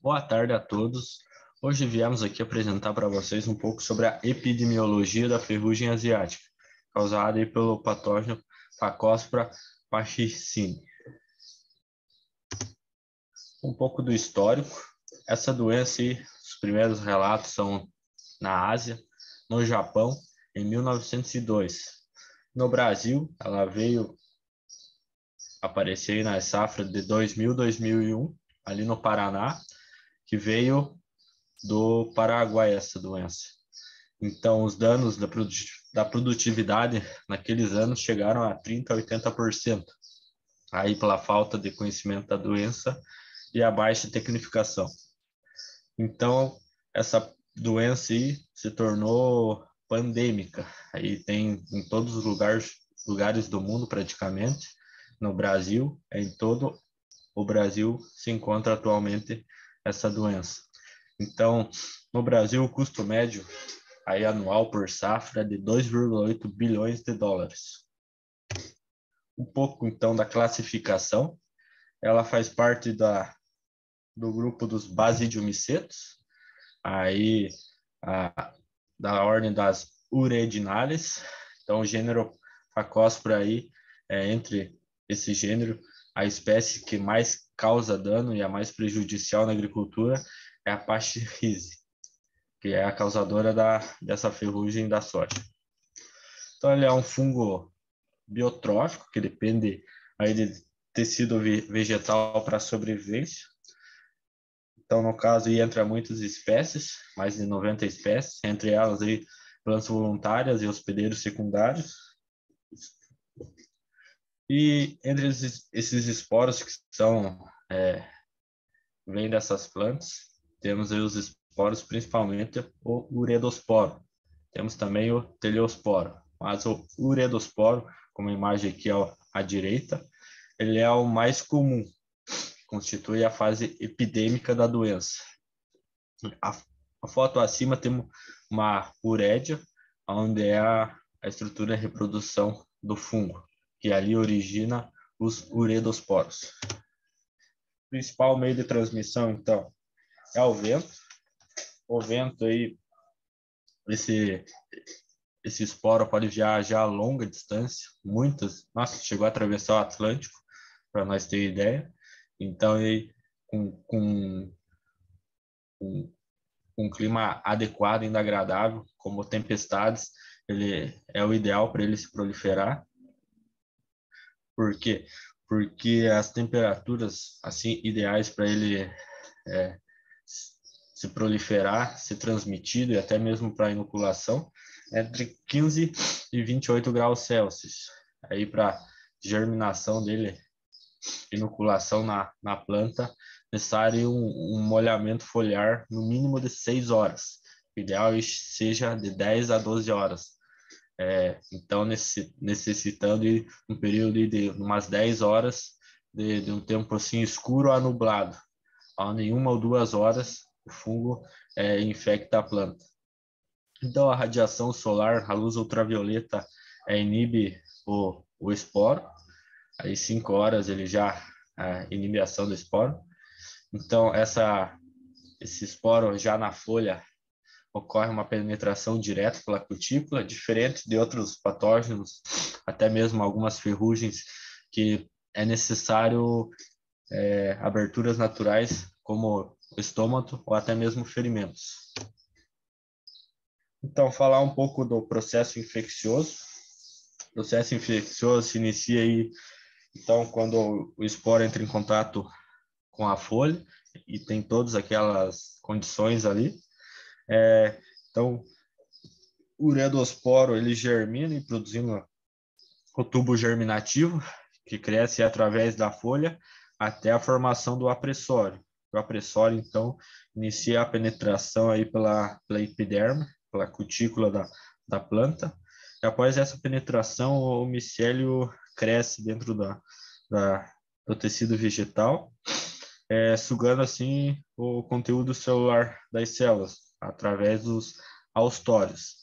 Boa tarde a todos. Hoje viemos aqui apresentar para vocês um pouco sobre a epidemiologia da ferrugem asiática, causada aí pelo patógeno Pacospora parchicini. Um pouco do histórico. Essa doença, os primeiros relatos são na Ásia, no Japão, em 1902. No Brasil, ela veio aparecer nas safras de 2000 2001, ali no Paraná, que veio do Paraguai essa doença. Então, os danos da produtividade naqueles anos chegaram a 30% a 80%, aí pela falta de conhecimento da doença e a baixa tecnificação. Então, essa doença aí se tornou pandêmica. Aí tem em todos os lugares do mundo praticamente. No Brasil, em todo o Brasil se encontra atualmente essa doença. Então, no Brasil, o custo médio aí anual por safra é de 2,8 bilhões de dólares. Um pouco, então, da classificação. Ela faz parte do grupo dos basidiomicetos, aí da ordem das uredinales. Então, o gênero Pacospora aí entre esse gênero, a espécie que mais causa dano e a mais prejudicial na agricultura é a Pachyrhizis, que é a causadora dessa ferrugem da soja. Então, ele é um fungo biotrófico, que depende aí de tecido vegetal para sobrevivência. Então, no caso, aí entra muitas espécies, mais de 90 espécies, entre elas aí plantas voluntárias e hospedeiros secundários. E entre esses esporos que vêm dessas plantas, temos aí os esporos, principalmente o uredosporo. Temos também o teleosporo, mas o uredosporo, como a imagem aqui à direita, ele é o mais comum, constitui a fase epidêmica da doença. A foto acima temos uma urédia, onde é a estrutura de reprodução do fungo, que ali origina os uredosporos. O principal meio de transmissão, então, é o vento. O vento aí, esse esporo pode viajar a longa distância, chegou a atravessar o Atlântico, para nós ter ideia. Então, aí, com um clima adequado, ainda agradável, como tempestades, ele é o ideal para ele se proliferar. Por quê? Porque as temperaturas assim ideais para ele se proliferar, ser transmitido e até mesmo para inoculação, é entre 15 e 28 graus Celsius. Aí para germinação dele, inoculação na planta, necessário um molhamento foliar no mínimo de 6 horas. O ideal é que seja de 10 a 12 horas. Então, necessitando de um período de umas 10 horas de um tempo assim escuro a nublado. Em 1 ou 2 horas, o fungo infecta a planta. Então, a radiação solar, a luz ultravioleta, inibe o esporo. Aí, 5 horas, ele já inibe a ação do esporo. Então, esse esporo já na folha ocorre uma penetração direta pela cutícula, diferente de outros patógenos, até mesmo algumas ferrugens, que é necessário aberturas naturais, como o estômago ou até mesmo ferimentos. Então, falar um pouco do processo infeccioso. O processo infeccioso se inicia aí, então, quando o esporo entra em contato com a folha, e tem todas aquelas condições ali. Então, o uredosporo, ele germina e produzindo o tubo germinativo, que cresce através da folha até a formação do apressório. O apressório, então, inicia a penetração aí pela epiderme, pela cutícula da planta. E após essa penetração, o micélio cresce dentro do tecido vegetal, sugando assim o conteúdo celular das células, através dos austórios.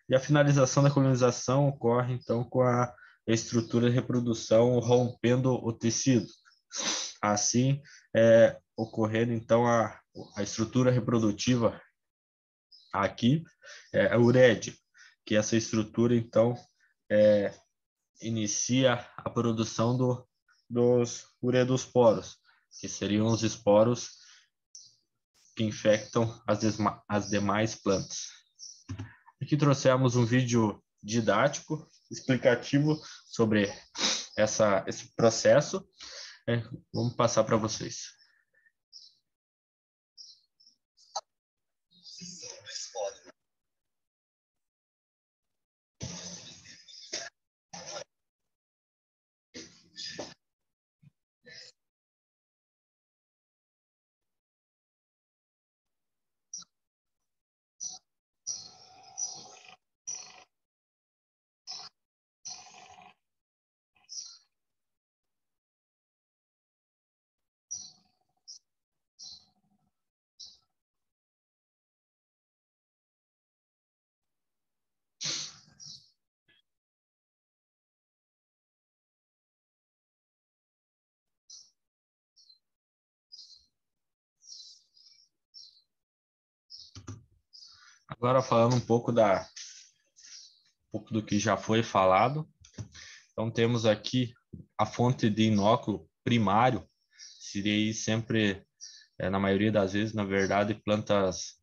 E a finalização da colonização ocorre, então, com a estrutura de reprodução rompendo o tecido. Assim, ocorrendo, então, a estrutura reprodutiva aqui é a urédia, que essa estrutura, então, inicia a produção dos uredosporos, que seriam os esporos que infectam as demais plantas. Aqui trouxemos um vídeo didático, explicativo sobre esse processo. Vamos passar para vocês. Agora falando um pouco do que já foi falado. Então temos aqui a fonte de inóculo primário, seria sempre, na maioria das vezes, na verdade, plantas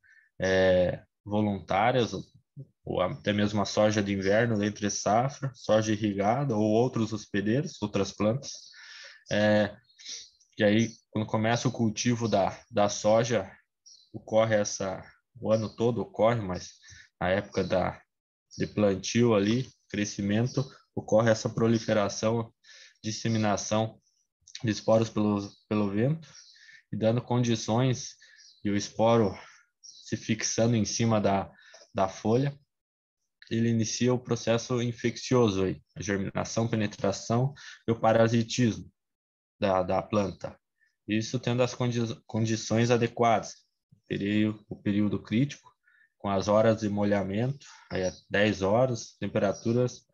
voluntárias, ou até mesmo a soja de inverno, entre safra, soja irrigada, ou outros hospedeiros, outras plantas. E aí, quando começa o cultivo da soja, ocorre o ano todo ocorre, mas na época de plantio ali, crescimento, ocorre essa proliferação, disseminação de esporos pelo vento, e dando condições de o esporo se fixando em cima da folha, ele inicia o processo infeccioso aí, a germinação, penetração e o parasitismo da planta. Isso tendo as condições adequadas. O período crítico, com as horas de molhamento, aí 10 horas, temperaturas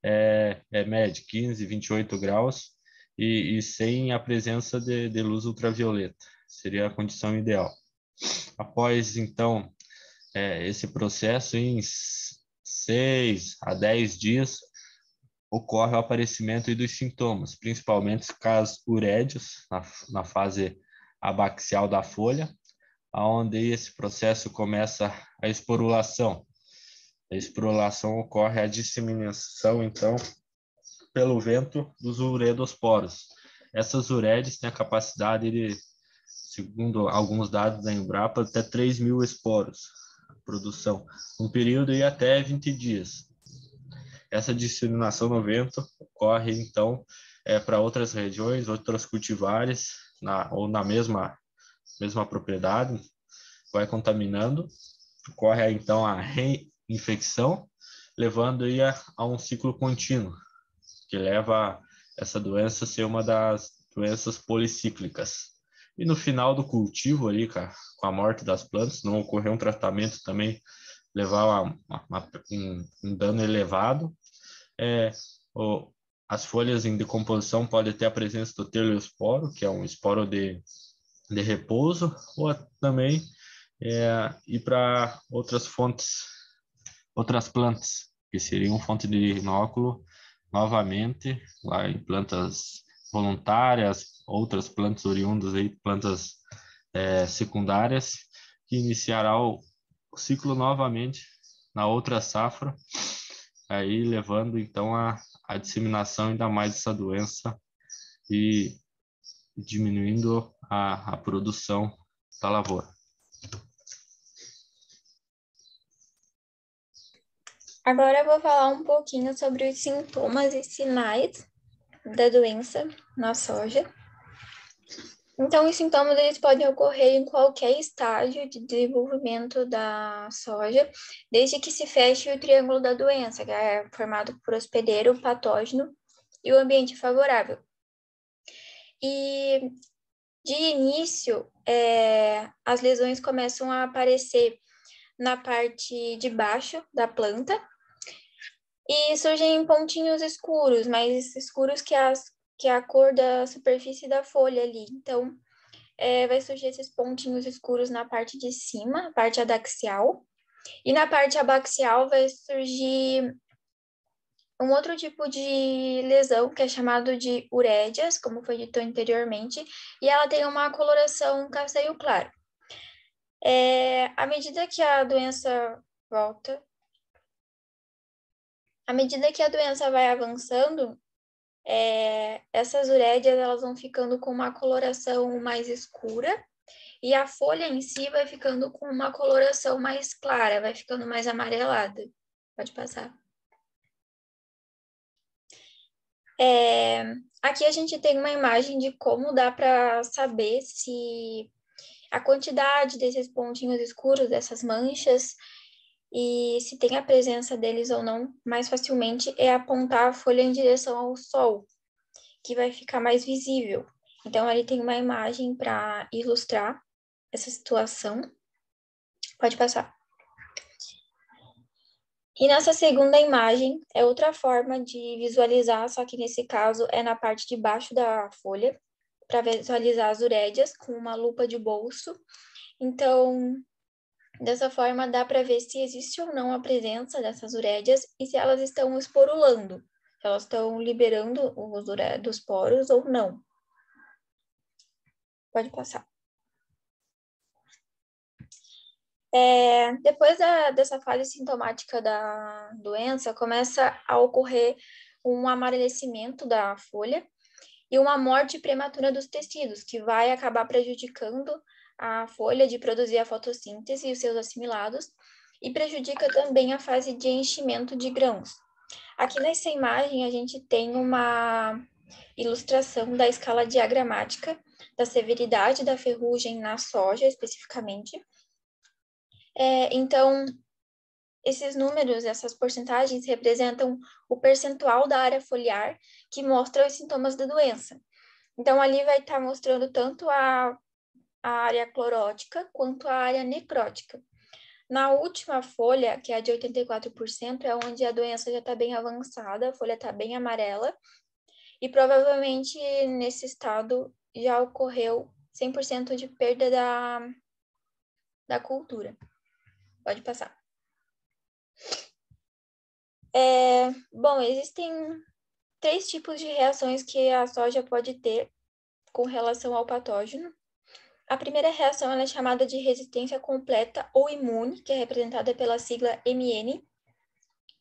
média, 15, 28 graus, e sem a presença de luz ultravioleta. Seria a condição ideal. Após, então, esse processo, em 6 a 10 dias, ocorre o aparecimento dos sintomas, principalmente casos urédios, na fase abaxial da folha, onde esse processo começa a esporulação. A esporulação ocorre a disseminação, então, pelo vento dos uredosporos. Essas uredes têm a capacidade de, segundo alguns dados da Embrapa, até 3.000 esporos, produção, um período de até 20 dias. Essa disseminação no vento ocorre, então, para outras regiões, outras cultivares, ou na mesma propriedade, vai contaminando, ocorre, então, a reinfecção, levando a um ciclo contínuo, que leva essa doença a ser uma das doenças policíclicas. E no final do cultivo ali, com a morte das plantas, não ocorrer um tratamento também, levar um dano elevado. As folhas em decomposição podem ter a presença do teliosporo, que é um esporo de repouso, ou também ir para outras plantas, que seriam fonte de inóculo, novamente, lá em plantas voluntárias, outras plantas oriundas, aí, plantas secundárias, que iniciará o ciclo novamente na outra safra, aí levando então a disseminação ainda mais dessa doença e diminuindo a produção da lavoura. Agora eu vou falar um pouquinho sobre os sintomas e sinais da doença na soja. Então, os sintomas eles podem ocorrer em qualquer estágio de desenvolvimento da soja, desde que se feche o triângulo da doença, que é formado por hospedeiro, patógeno e o ambiente favorável. E, de início, as lesões começam a aparecer na parte de baixo da planta e surgem pontinhos escuros, mais escuros que a cor da superfície da folha ali. Então, vai surgir esses pontinhos escuros na parte de cima, parte adaxial. E na parte abaxial vai surgir um outro tipo de lesão, que é chamado de urédias, como foi dito anteriormente, e ela tem uma coloração castanho claro. À medida que a doença volta, à medida que a doença vai avançando, essas urédias elas vão ficando com uma coloração mais escura e a folha em si vai ficando com uma coloração mais clara, vai ficando mais amarelada. Pode passar. Aqui a gente tem uma imagem de como dá para saber se a quantidade desses pontinhos escuros, dessas manchas, e se tem a presença deles ou não, mais facilmente é apontar a folha em direção ao sol, que vai ficar mais visível. Então, ali tem uma imagem para ilustrar essa situação. Pode passar. E nessa segunda imagem, é outra forma de visualizar, só que nesse caso é na parte de baixo da folha, para visualizar as urédias com uma lupa de bolso. Então, dessa forma, dá para ver se existe ou não a presença dessas urédias e se elas estão esporulando, se elas estão liberando os poros ou não. Pode passar. Depois dessa fase sintomática da doença, começa a ocorrer um amarelecimento da folha e uma morte prematura dos tecidos, que vai acabar prejudicando a folha de produzir a fotossíntese e os seus assimilados, e prejudica também a fase de enchimento de grãos. Aqui nessa imagem, a gente tem uma ilustração da escala diagramática da severidade da ferrugem na soja, especificamente. Então, esses números, essas porcentagens, representam o percentual da área foliar que mostra os sintomas da doença. Então, ali vai estar mostrando tanto a área clorótica quanto a área necrótica. Na última folha, que é a de 84%, é onde a doença já está bem avançada, a folha está bem amarela, e provavelmente nesse estado já ocorreu 100% de perda da cultura. Pode passar. Bom, existem 3 tipos de reações que a soja pode ter com relação ao patógeno. A primeira reação ela é chamada de resistência completa ou imune, que é representada pela sigla MN,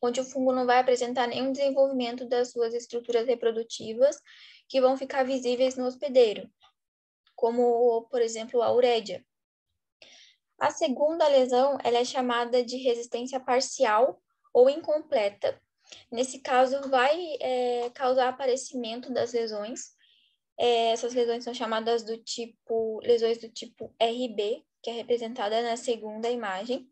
onde o fungo não vai apresentar nenhum desenvolvimento das suas estruturas reprodutivas que vão ficar visíveis no hospedeiro, como, por exemplo, a urédia. A segunda lesão ela é chamada de resistência parcial ou incompleta. Nesse caso, vai causar aparecimento das lesões. Essas lesões são chamadas lesões do tipo RB, que é representada na segunda imagem.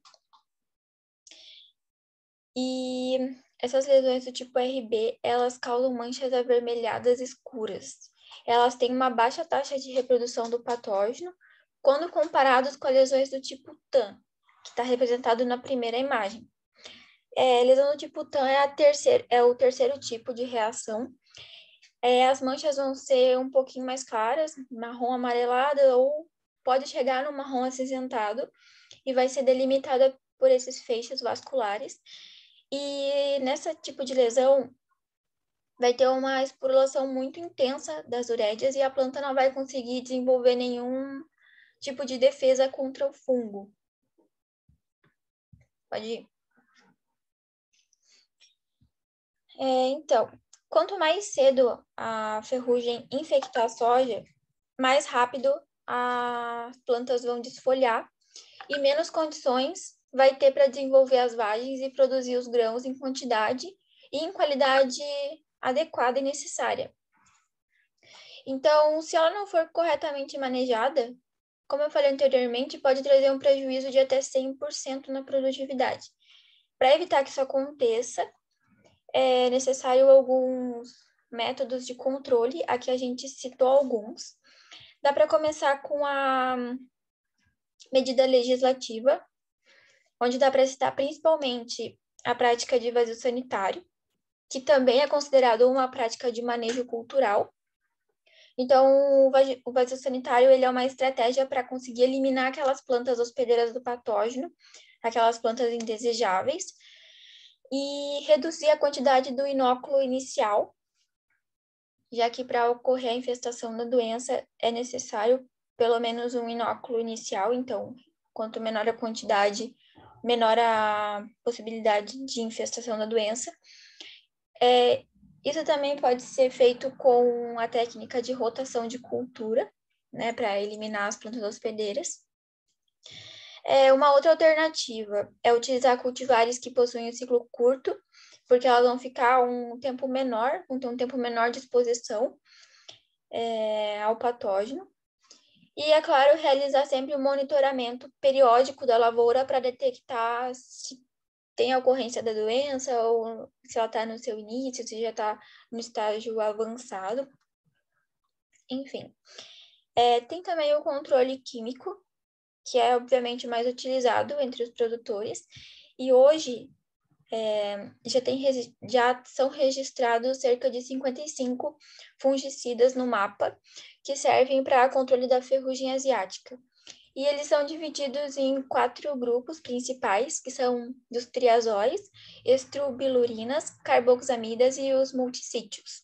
E essas lesões do tipo RB, elas causam manchas avermelhadas escuras. Elas têm uma baixa taxa de reprodução do patógeno, quando comparados com as lesões do tipo TAN, que está representado na primeira imagem. Lesão do tipo TAN é o terceiro tipo de reação. As manchas vão ser um pouquinho mais claras, marrom amarelada, ou pode chegar no marrom acinzentado, e vai ser delimitada por esses feixes vasculares. E nesse tipo de lesão, vai ter uma esporulação muito intensa das urédias e a planta não vai conseguir desenvolver nenhum tipo de defesa contra o fungo. Pode ir. Então, quanto mais cedo a ferrugem infectar a soja, mais rápido as plantas vão desfolhar e menos condições vai ter para desenvolver as vagens e produzir os grãos em quantidade e em qualidade adequada e necessária. Então, se ela não for corretamente manejada, como eu falei anteriormente, pode trazer um prejuízo de até 100% na produtividade. Para evitar que isso aconteça, é necessário alguns métodos de controle, aqui a gente citou alguns. Dá para começar com a medida legislativa, onde dá para citar principalmente a prática de vazio sanitário, que também é considerado uma prática de manejo cultural. Então, o vazio sanitário ele é uma estratégia para conseguir eliminar aquelas plantas hospedeiras do patógeno, aquelas plantas indesejáveis, e reduzir a quantidade do inóculo inicial, já que para ocorrer a infestação da doença é necessário pelo menos um inóculo inicial. Então, quanto menor a quantidade, menor a possibilidade de infestação da doença. Isso também pode ser feito com a técnica de rotação de cultura, né, para eliminar as plantas hospedeiras. Uma outra alternativa é utilizar cultivares que possuem um ciclo curto, porque elas vão ficar um tempo menor, vão ter um tempo menor de exposição ao patógeno. E, é claro, realizar sempre um monitoramento periódico da lavoura para detectar se tem a ocorrência da doença ou se ela está no seu início, se já está no estágio avançado. Enfim. Tem também o controle químico, que é obviamente mais utilizado entre os produtores. E hoje já são registrados cerca de 55 fungicidas no mapa, que servem para controle da ferrugem asiática. E eles são divididos em 4 grupos principais, que são dos triazóis, estrubilurinas, carboxamidas e os multissítios.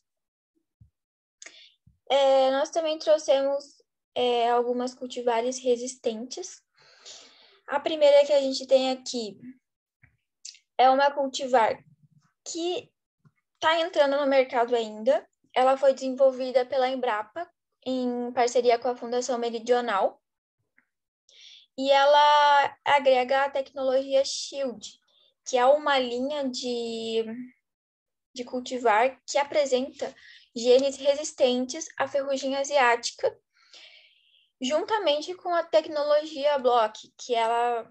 Nós também trouxemos algumas cultivares resistentes. A primeira que a gente tem aqui é uma cultivar que está entrando no mercado ainda. Ela foi desenvolvida pela Embrapa, em parceria com a Fundação Meridional. E ela agrega a tecnologia Shield, que é uma linha de cultivar que apresenta genes resistentes à ferrugem asiática, juntamente com a tecnologia Block, que ela,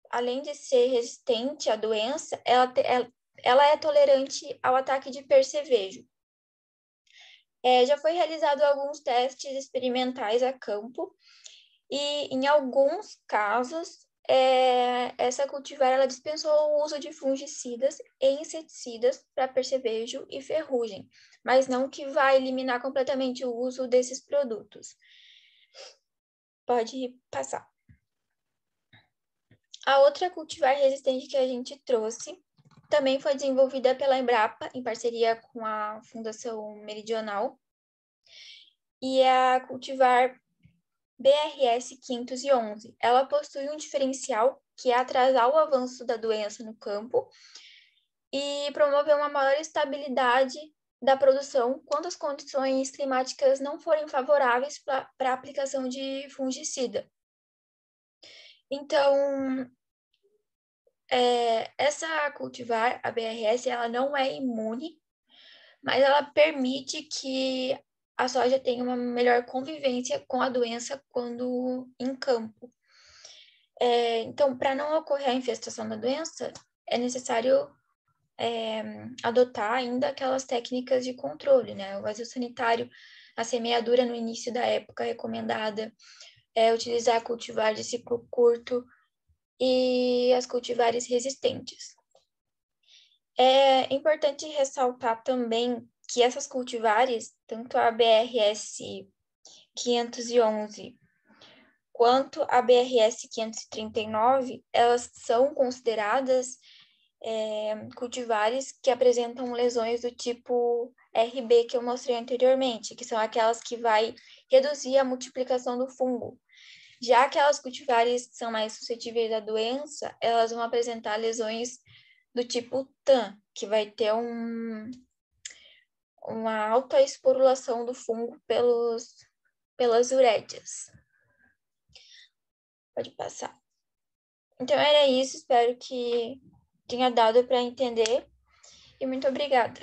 além de ser resistente à doença, ela é tolerante ao ataque de percevejo. Já foi realizado alguns testes experimentais a campo, e em alguns casos, essa cultivar ela dispensou o uso de fungicidas e inseticidas para percevejo e ferrugem, mas não que vai eliminar completamente o uso desses produtos. Pode passar. A outra cultivar resistente que a gente trouxe também foi desenvolvida pela Embrapa, em parceria com a Fundação Meridional, e é a cultivar BRS 511. Ela possui um diferencial que é atrasar o avanço da doença no campo e promover uma maior estabilidade da produção quando as condições climáticas não forem favoráveis para a aplicação de fungicida. Então, essa cultivar, a BRS, ela não é imune, mas ela permite que a soja tenha uma melhor convivência com a doença quando em campo. Então, para não ocorrer a infestação da doença, é necessário adotar ainda aquelas técnicas de controle, né? O vazio sanitário, a semeadura no início da época recomendada, utilizar cultivar de ciclo curto e as cultivares resistentes. É importante ressaltar também que essas cultivares, tanto a BRS 511 quanto a BRS 539, elas são consideradas cultivares que apresentam lesões do tipo RB que eu mostrei anteriormente, que são aquelas que vai reduzir a multiplicação do fungo. Já aquelas cultivares que são mais suscetíveis à doença, elas vão apresentar lesões do tipo TAN, que vai ter uma alta esporulação do fungo pelas urédias. Pode passar. Então, era isso. Espero que tenha dado para entender. E muito obrigada.